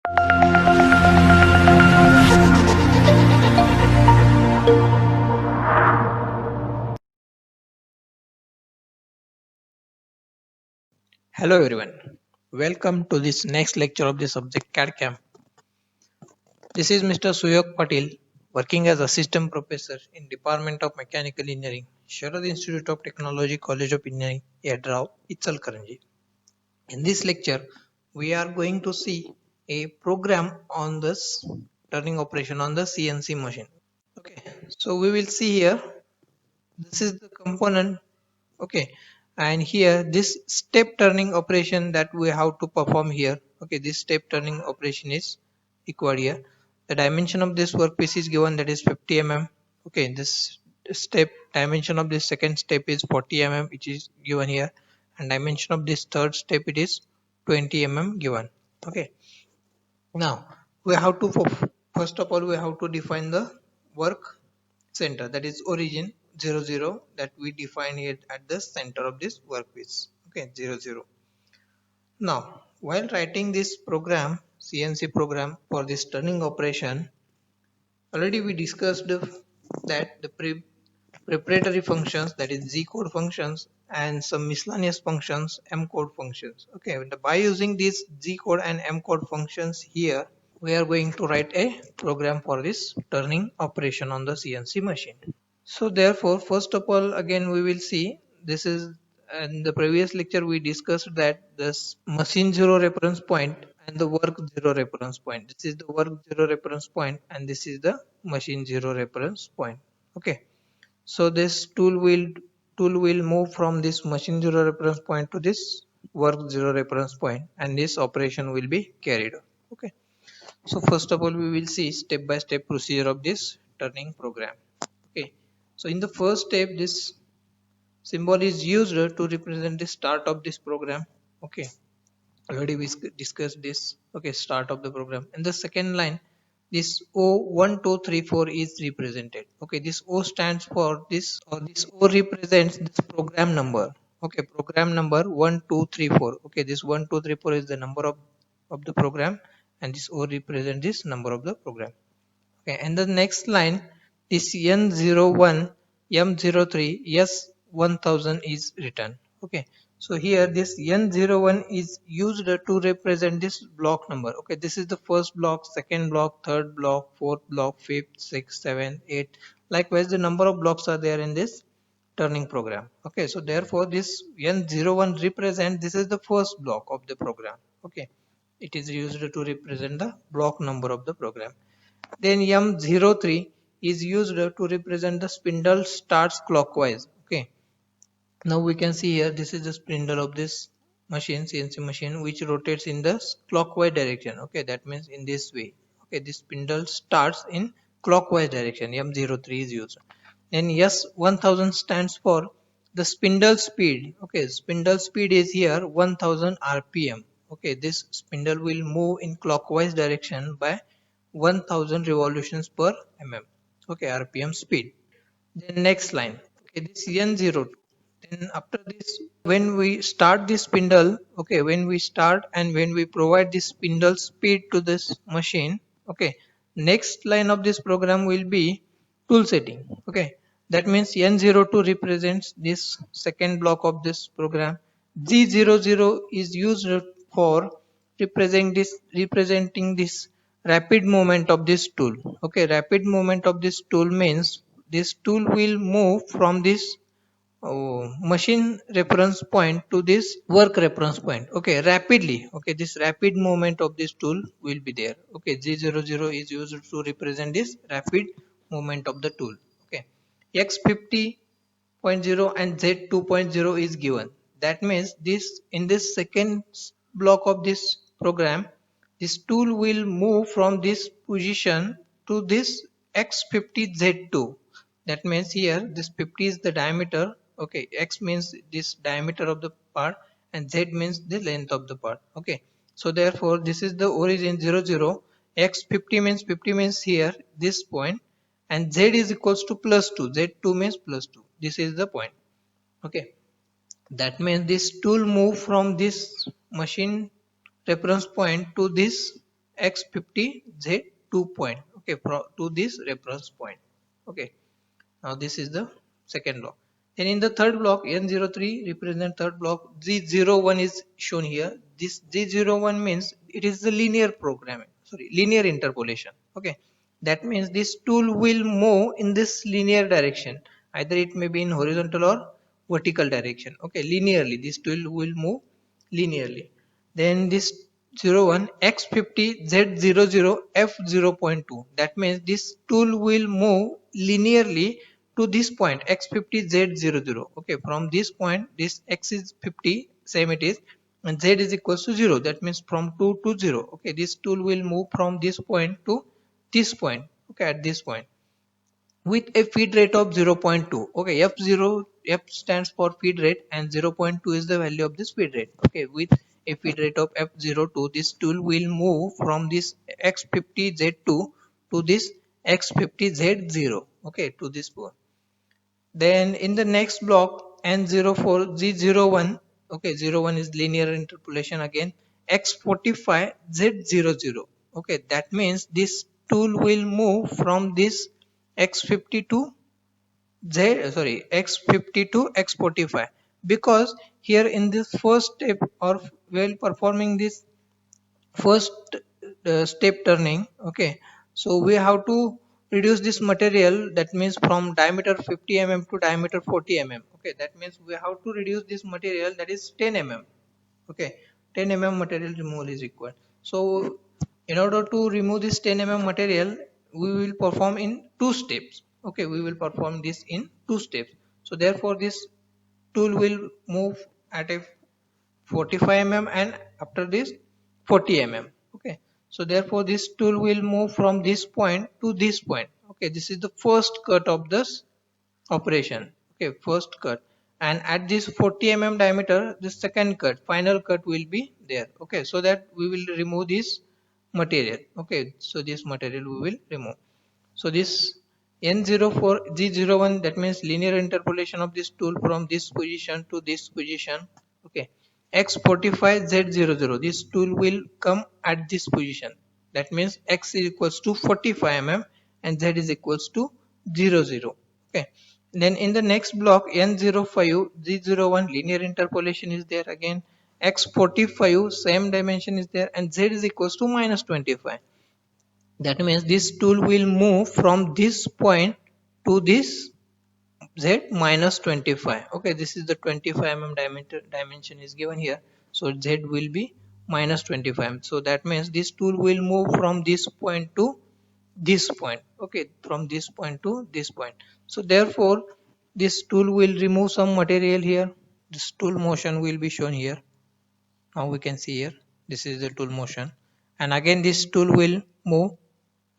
Hello everyone, welcome to this next lecture of the subject CAD/CAM. This is Mr. Suyog Patil, working as Assistant Professor in Department of Mechanical Engineering, Sharad Institute of Technology, College of Engineering, Yadrao, Ichalkaranji. In this lecture, we are going to see a program on this turning operation on the CNC machine. Okay, so we will see here, this is the component. Okay, and here this step turning operation that we have to perform here. Okay, this step turning operation is required here. The dimension of this workpiece is given, that is 50 mm. Okay, this step dimension of this second step is 40 mm, which is given here, and dimension of this third step it is 20 mm given. Okay, now we have to first of all we have to define the work center, that is origin 00, that we define it at the center of this workpiece. Okay, 00. Now while writing this program, CNC program for this turning operation, already we discussed that the preparatory functions, that is Z code functions, and some miscellaneous functions, M code functions. Okay, by using these Z code and M code functions here, we are going to write a program for this turning operation on the CNC machine. So therefore, first of all, again we will see, this is, in the previous lecture we discussed that this machine zero reference point and the work zero reference point. This is the work zero reference point and this is the machine zero reference point. Okay, so this tool will move from this machine zero reference point to this work zero reference point, and this operation will be carried out. Okay, so first of all we will see step by step procedure of this turning program. Okay, so in the first step this symbol is used to represent the start of this program. Okay, already we discussed this. Okay, start of the program. In the second line, this O1234 is represented. Okay, this O stands for this, or this O represents this program number. Okay, program number 1234. Okay, this 1234 is the number of the program, and this O represents this number of the program. Okay, and the next line, this N01, M03, S1000 is written. Okay, so here this N01 is used to represent this block number. Okay, this is the first block, second block, third block, fourth block, fifth, sixth, seventh, eighth. Likewise, the number of blocks are there in this turning program. Okay, so therefore this N01 represent, this is the first block of the program. Okay, it is used to represent the block number of the program. Then M03 is used to represent the spindle starts clockwise. Okay, now we can see here, this is the spindle of this machine, CNC machine, which rotates in the clockwise direction. Okay, that means in this way. Okay, this spindle starts in clockwise direction. M03 is used. Then S1000 stands for the spindle speed. Okay, spindle speed is here 1000 rpm. Okay, this spindle will move in clockwise direction by 1000 revolutions per mm. Okay, rpm speed. Then next line. Okay, this N02. Then after this, when we start this spindle, okay, when we start and when we provide this spindle speed to this machine, okay, next line of this program will be tool setting. Okay, that means N02 represents this second block of this program. Z00 is used for representing this rapid movement of this tool. Okay, rapid movement of this tool means this tool will move from this machine reference point to this work reference point. Okay, rapidly. Okay, this rapid movement of this tool will be there. Okay, Z00 is used to represent this rapid movement of the tool. Okay, X50.0 and Z2.0 is given. That means this, in this second block of this program, this tool will move from this position to this X50Z2. That means here this 50 is the diameter. Okay, X means this diameter of the part and Z means the length of the part. Okay, so therefore this is the origin 00. X50 means 50 means here this point, and Z is equals to +2. Z2 means +2. This is the point. Okay, that means this tool move from this machine reference point to this x50 z2 point, okay, to this reference point. Okay, now this is the second block. Then in the third block, N03 represent third block, Z01 is shown here. This Z01 means it is the linear programming, sorry, linear interpolation. Okay, that means this tool will move in this linear direction. Either it may be in horizontal or vertical direction. Okay, linearly, this tool will move linearly. Then this 01 x50 z00 f0.2, that means this tool will move linearly to this point x50 z00. Okay, from this point this x is 50, same it is, and z is equals to 0, that means from 2 to 0. Okay, this tool will move from this point to this point. Okay, at this point with a feed rate of 0.2. Okay, f stands for feed rate and 0.2 is the value of this feed rate. Okay, with a feed rate of f02, this tool will move from this x50z2 to this x50z0. Okay, to this point. Then in the next block N04 Z01, okay, 01 is linear interpolation again, X45 Z00. Okay, that means this tool will move from this X50 to X50 to X45, because here in this first step or while performing this first step turning, okay, so we have to reduce this material, that means from diameter 50 mm to diameter 40 mm. Okay, that means we have to reduce this material, that is 10 mm. Okay, 10 mm material removal is required. So in order to remove this 10 mm material, we will perform in two steps. Okay, we will perform this in two steps. So therefore this tool will move at a 45 mm and after this 40 mm. Okay, so therefore this tool will move from this point to this point. Okay, this is the first cut of this operation. Okay, first cut, and at this 40 mm diameter the second cut, final cut will be there. Okay, so that we will remove this material. Okay, so this material we will remove. So this N04 G01, that means linear interpolation of this tool from this position to this position. Okay, X45 Z00, this tool will come at this position. That means X is equals to 45 mm and Z is equals to 00. Okay, then in the next block N05 Z01 linear interpolation is there again. X45 same dimension is there and Z is equals to minus 25. That means this tool will move from this point to this z minus 25. Okay, this is the 25 mm dimension is given here, so z will be minus 25. So that means this tool will move from this point to this point. Okay, from this point to this point. So therefore this tool will remove some material here. This tool motion will be shown here. Now we can see here, this is the tool motion, and again this tool will move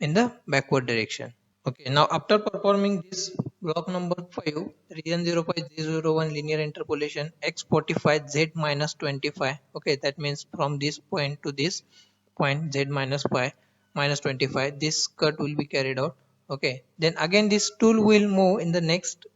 in the backward direction. Okay, now after performing this block number 5, region 05 linear interpolation x45 z minus 25. Okay, that means from this point to this point z minus 5 minus 25, this cut will be carried out. Okay, then again this tool will move in the next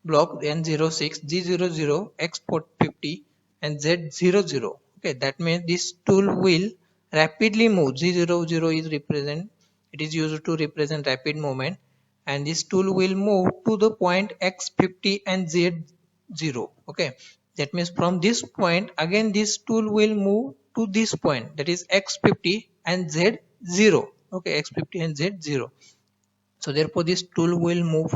block N06 G00 x50 and Z00. Okay, that means this tool will rapidly move. Z00 is represent, it is used to represent rapid movement, and this tool will move to the point x50 and Z0. Okay, that means from this point again this tool will move to this point, that is x50 and Z0. Okay, x50 and Z0. So therefore this tool will move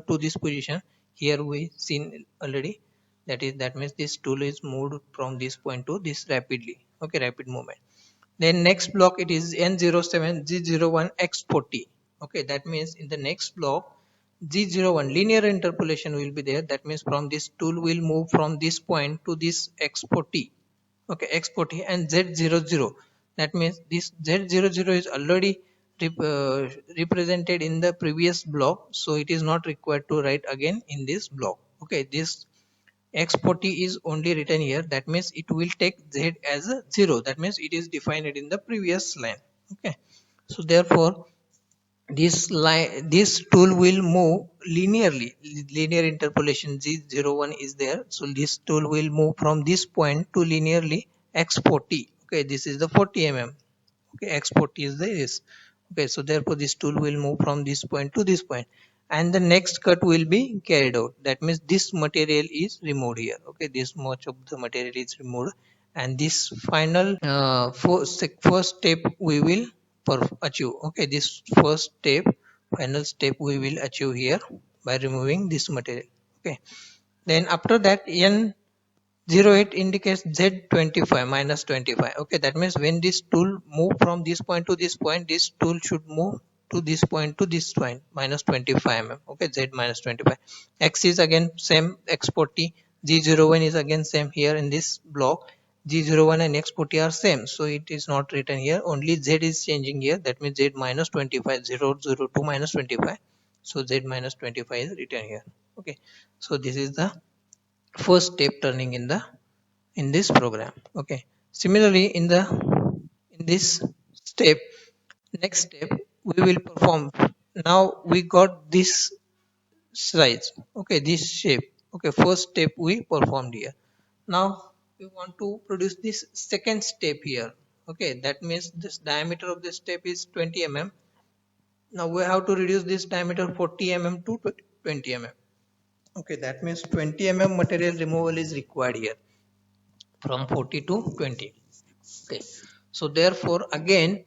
to this position. Here we seen already, that means this tool is moved from this point to this rapidly. Okay, rapid movement. Then next block it is N07 G01 x40. Okay, that means in the next block G01 linear interpolation will be there. That means from this tool will move from this point to this x40. Okay, x40 and Z00. That means this Z00 is already rep represented in the previous block, so it is not required to write again in this block. Okay, this x40 is only written here, that means it will take z as a 0, that means it is defined in the previous line. Okay, so therefore this tool will move linearly. Linear interpolation G01 is there, so this tool will move from this point to linearly x40. Okay, this is the 40 mm. Okay, x40 is this. Okay, so therefore this tool will move from this point to this point, and the next cut will be carried out. That means this material is removed here. Okay, this much of the material is removed, and this final first step we will achieve. Okay, this first step, final step we will achieve here by removing this material. Okay, then after that N08 indicates Z25 minus 25. Okay, that means when this tool move from this point to this point, this tool should move to this point to this point minus 25 mm. Okay, Z minus 25. X is again same X40. G01 is again same here in this block. G01 and X40 are same, so it is not written here. Only Z is changing here. That means Z minus 25. 002 minus 25. So Z minus 25 is written here. Okay, so this is the first step turning in this program. Okay, similarly in this step, next step we will perform. Now we got this size, okay, this shape. Okay, first step we performed here. Now we want to produce this second step here. Okay, that means this diameter of this step is 20 mm. Now we have to reduce this diameter 40 mm to 20 mm. Okay, that means 20 mm material removal is required here from 40 to 20. Okay, so therefore again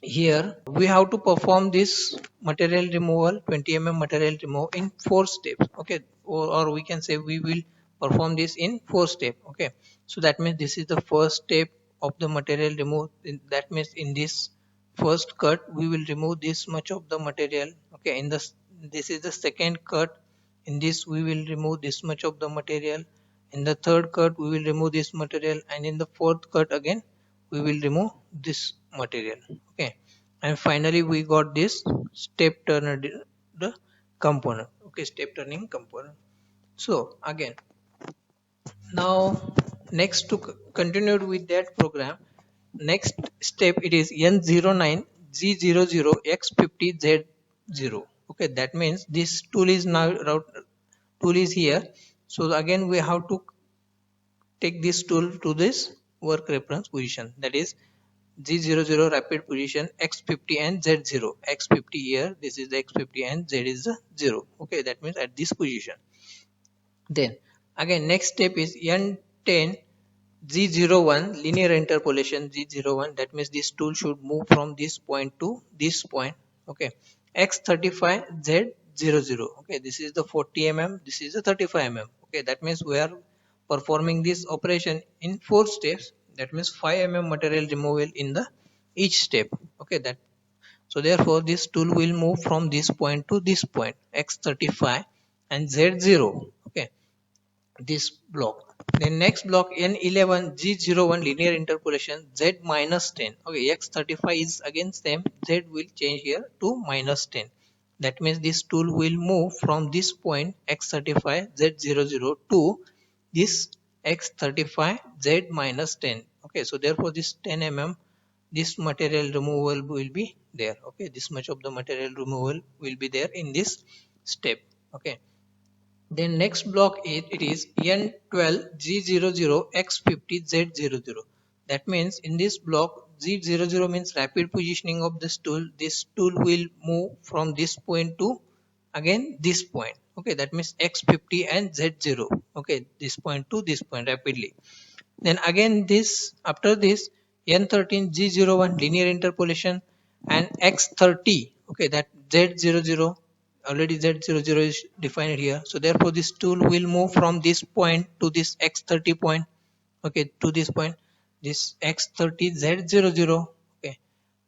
here we have to perform this material removal, 20 mm material removal in 4 steps. Okay, or we can say we will perform this in 4 steps. Okay, so that means this is the first step of the material remove. That means in this first cut we will remove this much of the material. Okay, in this is the second cut. In this we will remove this much of the material. In the third cut we will remove this material, and in the fourth cut again we will remove this material. Okay, and finally we got this step turner the component. Okay, step turning component. So again, now next to continue with that program, next step it is N09 G00 X50 Z0. Okay, that means this tool is now tool is here. So again we have to take this tool to this work reference position, that is G00 rapid position X50 and Z0. X50 here, this is the X50 and Z is the 0. Okay, that means at this position. Then again next step is N10 G01 linear interpolation G01. That means this tool should move from this point to this point. Okay, X35 Z00. Okay, this is the 40 mm, this is the 35 mm. Okay, that means we are performing this operation in 4 steps. That means 5 mm material removal in the each step. Okay, that so therefore this tool will move from this point to this point X35 and Z0. Okay, this block. Then next block N11 G01 linear interpolation Z minus 10. Okay, X35 is again same, Z will change here to minus 10. That means this tool will move from this point X35 Z00 to this X35 Z minus 10. Okay, so therefore this 10 mm, this material removal will be there. Okay, this much of the material removal will be there in this step. Okay, then next block it is N12 G00 X50 Z00. That means in this block Z00 means rapid positioning of this tool. This tool will move from this point to again this point. Okay, that means X50 and Z0. Okay, this point to this point rapidly. Then again this after this N13 G01 linear interpolation and X30. Okay, that Z00 already Z00 is defined here. So therefore this tool will move from this point to this X30 point. Okay, to this point, this X30 Z00. Okay,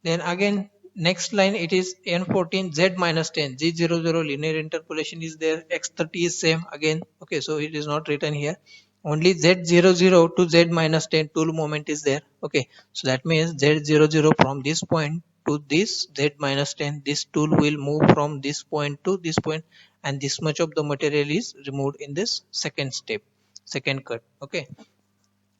then again next line it is N14 Z minus 10 G00 linear interpolation is there. X30 is same again. Okay, so it is not written here. Only Z00 to Z minus 10 tool moment is there. Okay, so that means Z00 from this point to this Z minus 10, this tool will move from this point to this point, and this much of the material is removed in this second step, second cut. Okay,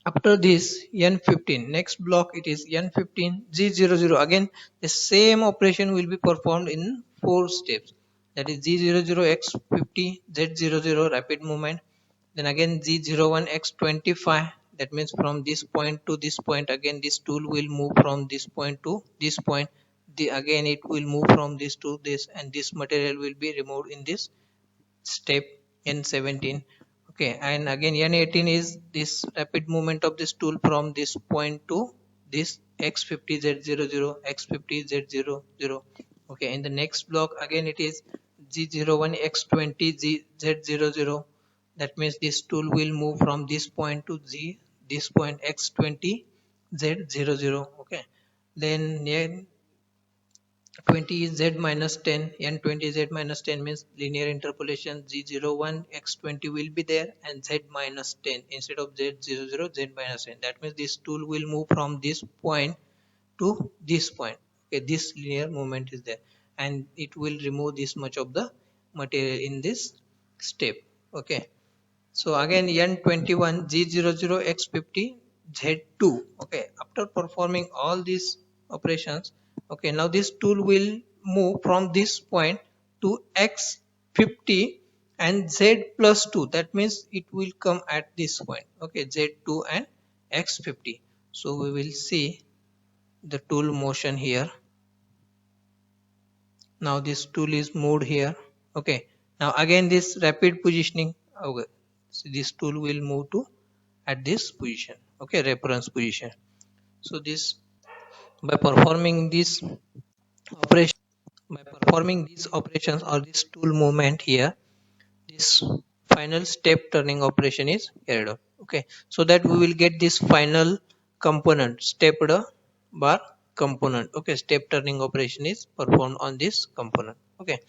after this N15, next block it is N15 G00. Again the same operation will be performed in 4 steps, that is G00 X50 Z00 rapid movement, then again G01 X25 that means from this point to this point, again this tool will move from this point to this point. Again it will move from this to this, and this material will be removed in this step n17. Okay, and again n18 is this rapid movement of this tool from this point to this x50z00 x50z00. Okay, in the next block again it is g01 x20 z00. That means this tool will move from this point to this point x20 z00. Okay, then 20 is z minus 10, n20 z minus 10 means linear interpolation z01 x20 will be there, and z minus 10 instead of z00 z minus 10. That means this tool will move from this point to this point. Okay, this linear movement is there, and it will remove this much of the material in this step. Okay, so again n21 g00 x50 z2. Okay, after performing all these operations, okay, now this tool will move from this point to x50 and z plus 2. That means it will come at this point. Okay, z2 and x50. So we will see the tool motion here. Now this tool is moved here. Okay, now again this rapid positioning. Okay, so this tool will move to at this position. Okay, reference position. So this, by performing this operation, by performing these operations or this tool movement here, this final step turning operation is carried out. Okay, so that we will get this final component stepped bar component. Okay, step turning operation is performed on this component. Okay,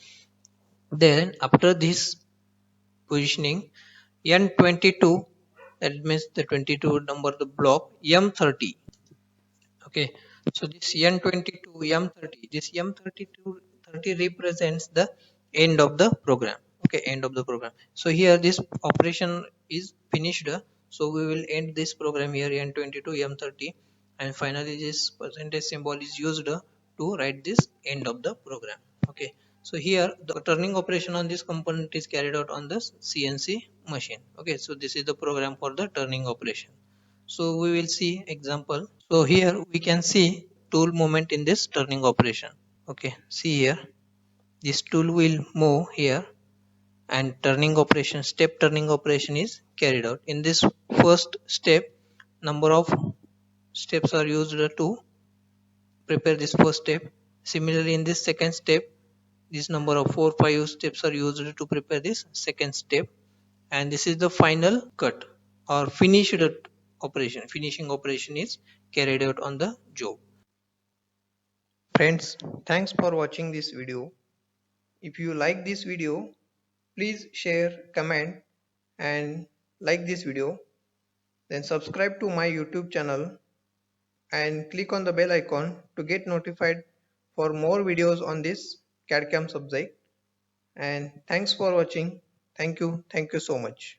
then after this positioning n22, that means the 22 number the block m30. Okay, so this n22 m30, this m32 30 represents the end of the program. Okay, end of the program. So here this operation is finished, so we will end this program here n22 m30, and finally this percentage symbol is used to write this end of the program. Okay, so here the turning operation on this component is carried out on the CNC machine. Okay, so this is the program for the turning operation. So we will see example. So here we can see tool movement in this turning operation. Okay, see here this tool will move here, and turning operation, step turning operation is carried out. In this first step, number of steps are used to prepare this first step. Similarly, in this second step, this number of 4-5 steps are used to prepare this second step, and this is the final cut or finished operation. Finishing operation is carried out on the job. Friends, thanks for watching this video. If you like this video, please share, comment and like this video. Then subscribe to my YouTube channel and click on the bell icon to get notified for more videos on this CAD/CAM subject. And thanks for watching. Thank you so much.